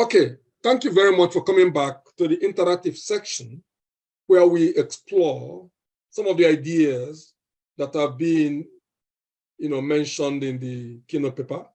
Okay, thank you very much for coming back to the interactive section where we explore some of the ideas that have been mentioned in the Keynote Paper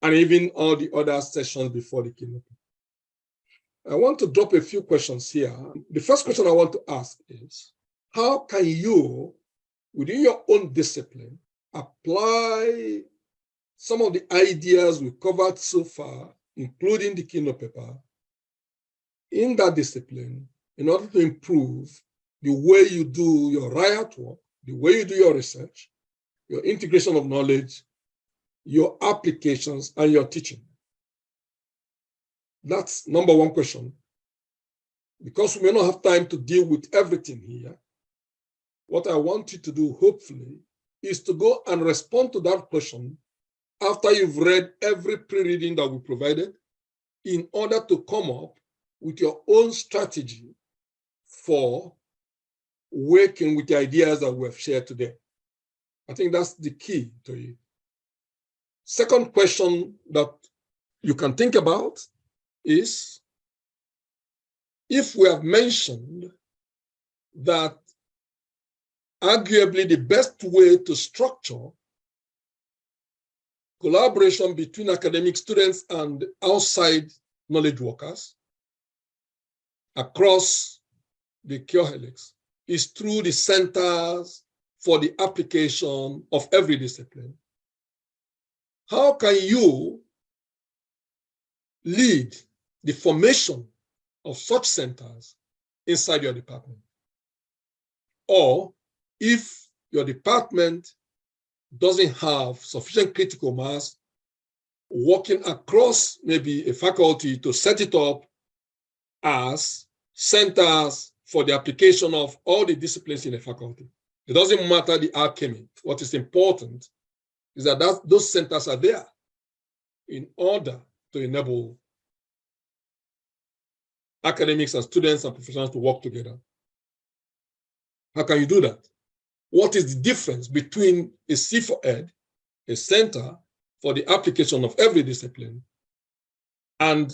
and even all the other sessions before the Keynote Paper. I want to drop a few questions here. The first question I want to ask is, how can you, within your own discipline, apply some of the ideas we covered so far, including the Keynote Paper, in that discipline in order to improve the way you do your riot work, the way you do your research, your integration of knowledge, your applications, and your teaching? That's number one question. Because we may not have time to deal with everything here, what I want you to do, hopefully, is to go and respond to that question after you've read every pre-reading that we provided, in order to come up with your own strategy for working with the ideas that we have shared today. I think that's the key to it. Second question that you can think about is, if we have mentioned that arguably the best way to structure collaboration between academic students and outside knowledge workers across the Helix is through the centers for the application of every discipline, how can you lead the formation of such centers inside your department? Or if your department doesn't have sufficient critical mass, working across maybe a faculty to set it up as centers for the application of all the disciplines in a faculty. It doesn't matter the alchemy. What is important is that those centers are there in order to enable academics and students and professionals to work together. How can you do that? What is the difference between a C4Ed, a center for the application of every discipline, and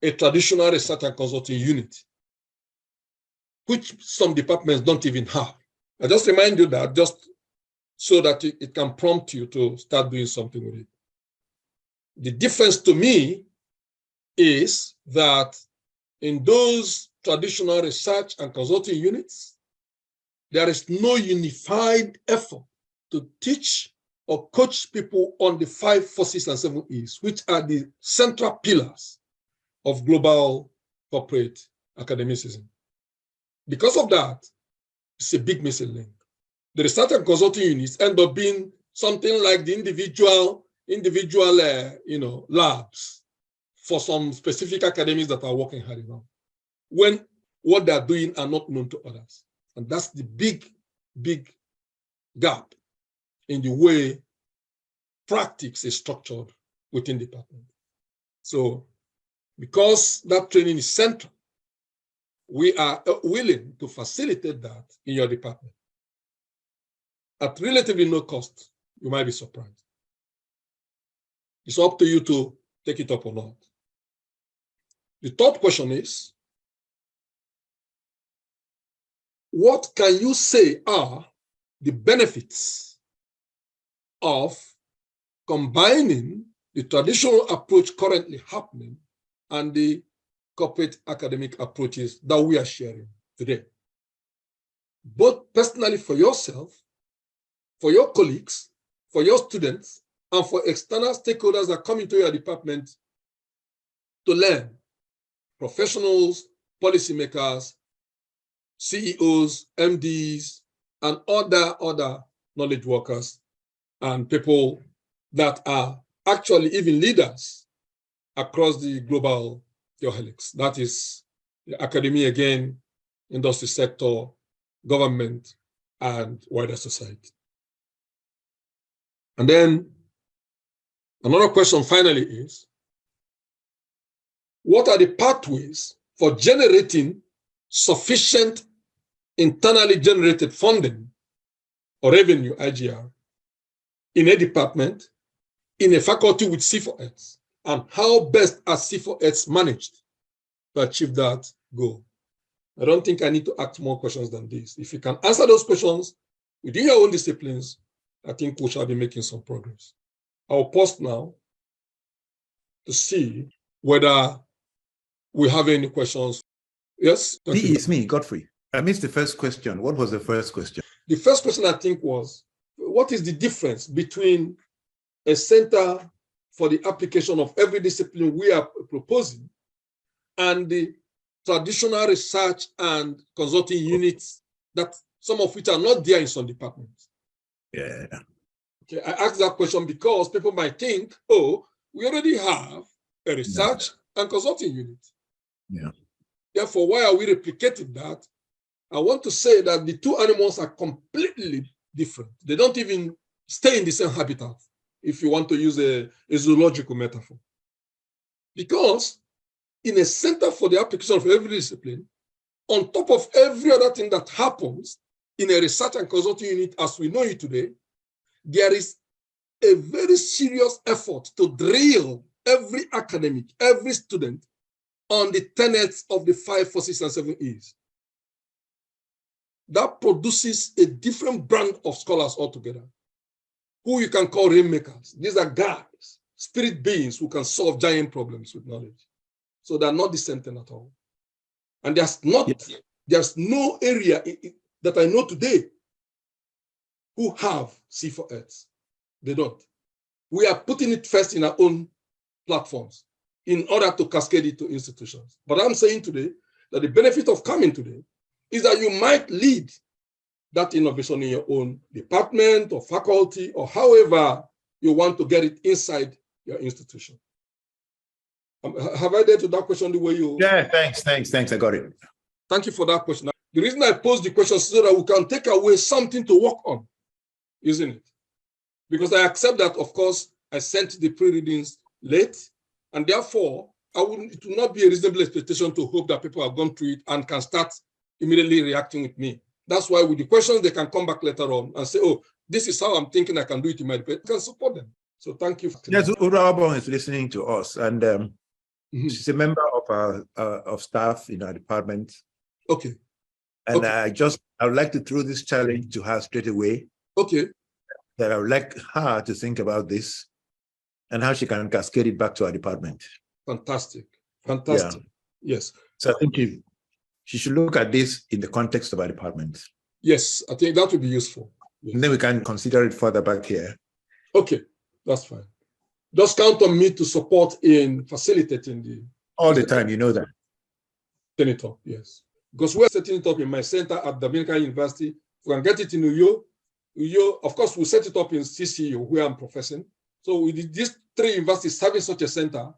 a traditional research and consulting unit, which some departments don't even have? I just remind you that just so that it can prompt you to start doing something with it. The difference to me is that in those traditional research and consulting units, there is no unified effort to teach or coach people on the 5 forces and 7 E's, which are the central pillars of global corporate academicism. Because of that, it's a big missing link. The research and consulting units end up being something like the individual labs for some specific academics that are working hard enough, when what they're doing are not known to others. And that's the big, big gap in the way practice is structured within the department. So because that training is central, we are willing to facilitate that in your department at relatively no cost. You might be surprised. It's up to you to take it up or not. The third question is, what can you say are the benefits of combining the traditional approach currently happening and the corporate academic approaches that we are sharing today? Both personally for yourself, for your colleagues, for your students, and for external stakeholders that come into your department to learn: professionals, policymakers, CEOs, MDs, and other knowledge workers, and people that are actually even leaders across the global helix. That is the academia again, industry sector, government, and wider society. And then another question finally is, what are the pathways for generating sufficient internally generated funding or revenue, IGR, in a department, in a faculty with C4Eds, and how best are C4Eds managed to achieve that goal? I don't think I need to ask more questions than this. If you can answer those questions within your own disciplines, I think we shall be making some progress. I'll pause now to see whether we have any questions. Yes? It's me, Godfrey. I missed the first question. What was the first question? The first question, I think, was, what is the difference between a center for the application of every discipline we are proposing and the traditional research and consulting units, that some of which are not there in some departments? Yeah. Okay, I asked that question because people might think, oh, we already have a research and consulting unit. Yeah. Therefore, why are we replicating that? I want to say that the two animals are completely different. They don't even stay in the same habitat, if you want to use a zoological metaphor. Because in a center for the application of every discipline, on top of every other thing that happens in a research and consulting unit as we know it today, there is a very serious effort to drill every academic, every student on the tenets of the 5, 4, 6, and 7 E's. That produces a different brand of scholars altogether, who you can call rainmakers. These are guys, spirit beings who can solve giant problems with knowledge. So they're not the same thing at all. And there's no area that I know today who have C4Eds. They don't. We are putting it first in our own platforms in order to cascade it to institutions. But I'm saying today that the benefit of coming today is that you might lead that innovation in your own department or faculty or however you want to get it inside your institution. Have I dealt with that question the way you... Yeah, thanks. I got it. Thank you for that question. The reason I posed the question is so that we can take away something to work on, isn't it? Because I accept that, of course, I sent the pre-readings late, and therefore, it will not be a reasonable expectation to hope that people have gone through it and can start immediately reacting with me. That's why with the questions, they can come back later on and say, oh, this is how I'm thinking I can do it in my department. I can support them. So thank you. Yes, Urabon is listening to us, and she's a member of our of staff in our department. Okay. And okay. I would like to throw this challenge to her straight away. Okay. That I would like her to think about this and how she can cascade it back to our department. Fantastic. Fantastic. Yeah. Yes. So I think she should look at this in the context of our department. Yes, I think that would be useful. Yes. And then we can consider it further back here. Okay, that's fine. Just count on me to support in facilitating the... All the time, you know that. Setting it up, yes. Because we're setting it up in my center at Dominican University. If we can get it in Uyo, of course, we'll set it up in CCU, where I'm professing. So with these 3 universities having such a center,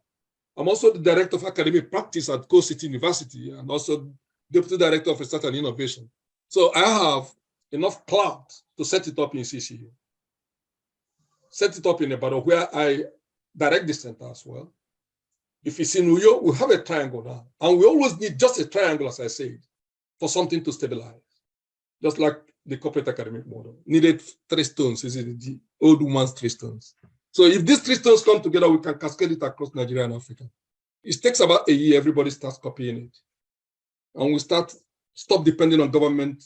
I'm also the director of academic practice at Coast City University and also deputy director of research and innovation. So I have enough clout to set it up in CCU. Set it up in Ibadan, where I direct the center as well. If it's in Uyo, we have a triangle now. And we always need just a triangle, as I said, for something to stabilize. Just like the corporate academic model. Needed 3 stones, is it the old woman's 3 stones? So if these 3 stones come together, we can cascade it across Nigeria and Africa. It takes about a year, everybody starts copying it. And we stop depending on government.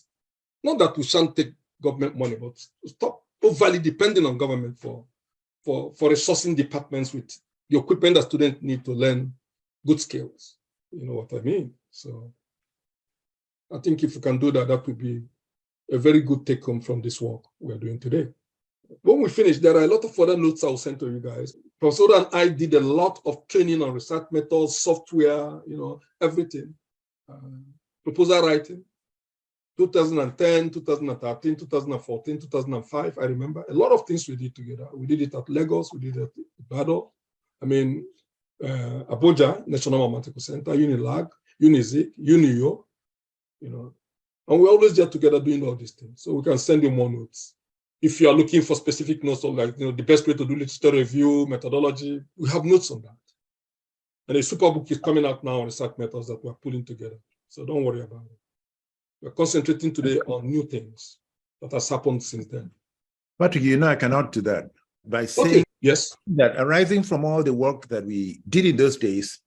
Not that we shan't take government money, but stop overly depending on government for resourcing departments with the equipment that students need to learn good skills. You know what I mean? So I think if we can do that, that would be a very good take home from this work we're doing today. When we finish, there are a lot of other notes I'll send to you guys. Professor and I did a lot of training on research methods, software, everything. Proposal writing, 2010, 2013, 2014, 2005, I remember. A lot of things we did together. We did it at Lagos, we did it at Ibadan, Abuja, National Mathematical Center, Unilag, Unizik, Unio, and we always get together doing all these things. So we can send you more notes. If you are looking for specific notes on the best way to do literature review, methodology, we have notes on that. And a super book is coming out now on research methods that we're pulling together. So don't worry about it. We're concentrating today on new things that has happened since then. Patrick, I cannot do that. By saying Yes. That arising from all the work that we did in those days,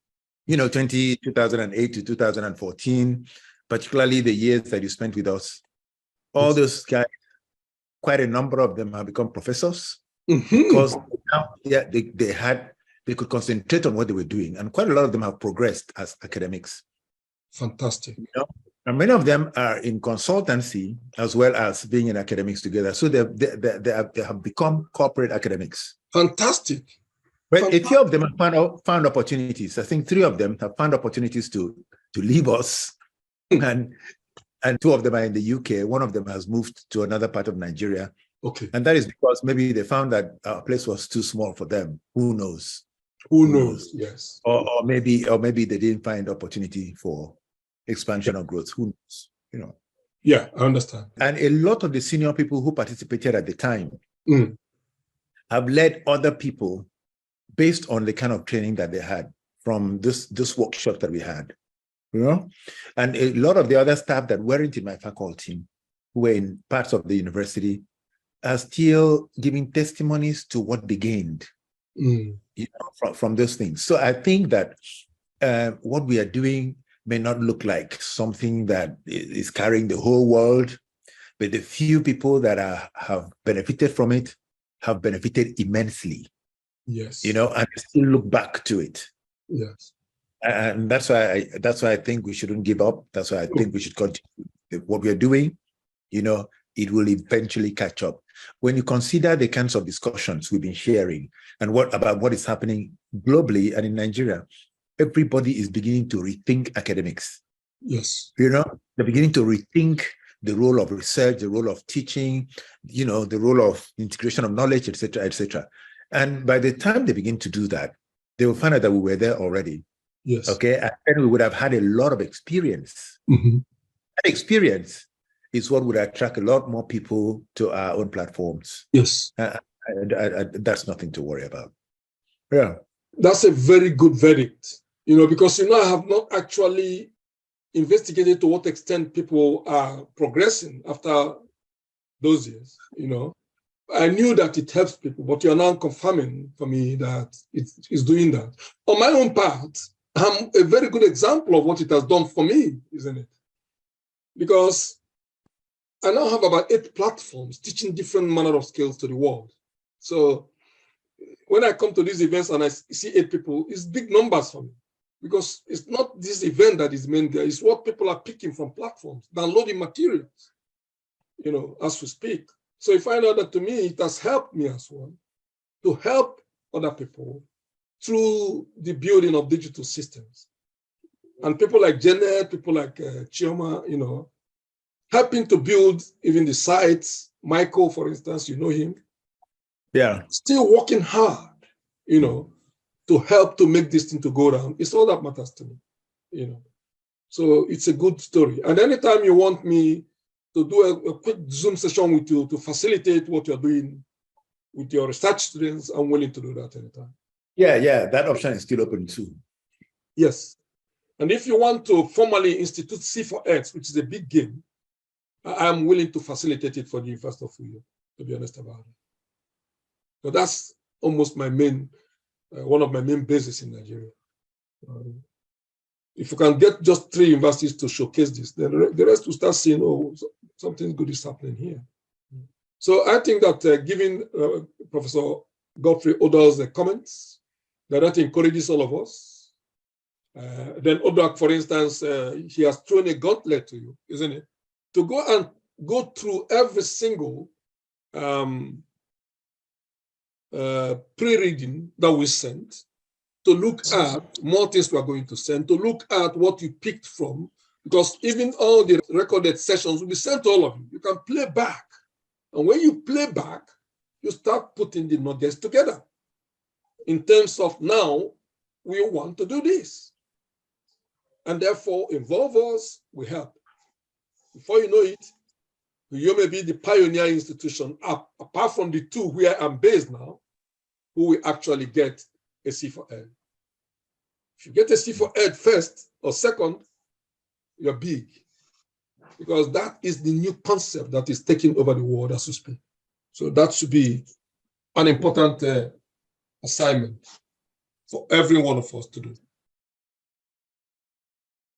2008 to 2014, particularly the years that you spent with us, all those guys, quite a number of them have become professors because now they could concentrate on what they were doing. And quite a lot of them have progressed as academics. Fantastic. And many of them are in consultancy as well as being in academics together. So they have become corporate academics. Fantastic. But a few of them have found opportunities. I think 3 of them have found opportunities to leave us. And 2 of them are in the UK. 1 of them has moved to another part of Nigeria. Okay. And that is because maybe they found that our place was too small for them. Who knows? Who knows? Yes. Or maybe they didn't find opportunity for expansion or growth. Who knows? Yeah, I understand. And a lot of the senior people who participated at the time have led other people based on the kind of training that they had from this workshop that we had. And a lot of the other staff that weren't in my faculty, who were in parts of the university, are still giving testimonies to what they gained from those things. So I think that what we are doing may not look like something that is carrying the whole world, but the few people that have benefited from it have benefited immensely. Yes. And still look back to it. Yes. And that's why I think we shouldn't give up. That's why I think we should continue what we are doing. It will eventually catch up. When you consider the kinds of discussions we've been sharing and about what is happening globally and in Nigeria, everybody is beginning to rethink academics. Yes. They're beginning to rethink the role of research, the role of teaching, the role of integration of knowledge, et cetera, et cetera. And by the time they begin to do that, they will find out that we were there already. Yes. Okay. And we would have had a lot of experience. That experience is what would attract a lot more people to our own platforms. Yes. That's nothing to worry about. Yeah. That's a very good verdict, because, I have not actually investigated to what extent people are progressing after those years, I knew that it helps people, but you're now confirming for me that it's doing that. On my own part, I'm a very good example of what it has done for me, isn't it? Because I now have about 8 platforms teaching different manner of skills to the world. So when I come to these events and I see 8 people, it's big numbers for me, because it's not this event that is main there. It's what people are picking from platforms, downloading materials, as we speak. So you find out that to me, it has helped me as well to help other people through the building of digital systems. And people like Janet, people like Chioma, helping to build even the sites. Michael, for instance, him. Yeah. Still working hard, to help to make this thing to go down. It's all that matters to me, So it's a good story. And anytime you want me to do a quick Zoom session with you to facilitate what you're doing with your research students, I'm willing to do that anytime. Yeah, that option is still open too. Yes. And if you want to formally institute C4X, which is a big game, I'm willing to facilitate it for the University of Uyo, to be honest about it. But that's almost my main, one of my main bases in Nigeria. If you can get just 3 universities to showcase this, then the rest will start seeing, oh, something good is happening here. So I think that giving Professor Godfrey Oda's comments, that encourages all of us. Then Odak, for instance, he has thrown a gauntlet to you, isn't it? To go through every single pre-reading that we sent, to look at more things we are going to send, to look at what you picked from, because even all the recorded sessions will be sent to all of you. You can play back. And when you play back, you start putting the nuggets together. In terms of now, we want to do this. And therefore, involve us, we help. Before you know it, you may be the pioneer institution, apart from the 2 where I'm based now, who will actually get a C4Ed. If you get a C4Ed first or second, you're big, because that is the new concept that is taking over the world as we speak. So that should be an important assignment for every one of us to do.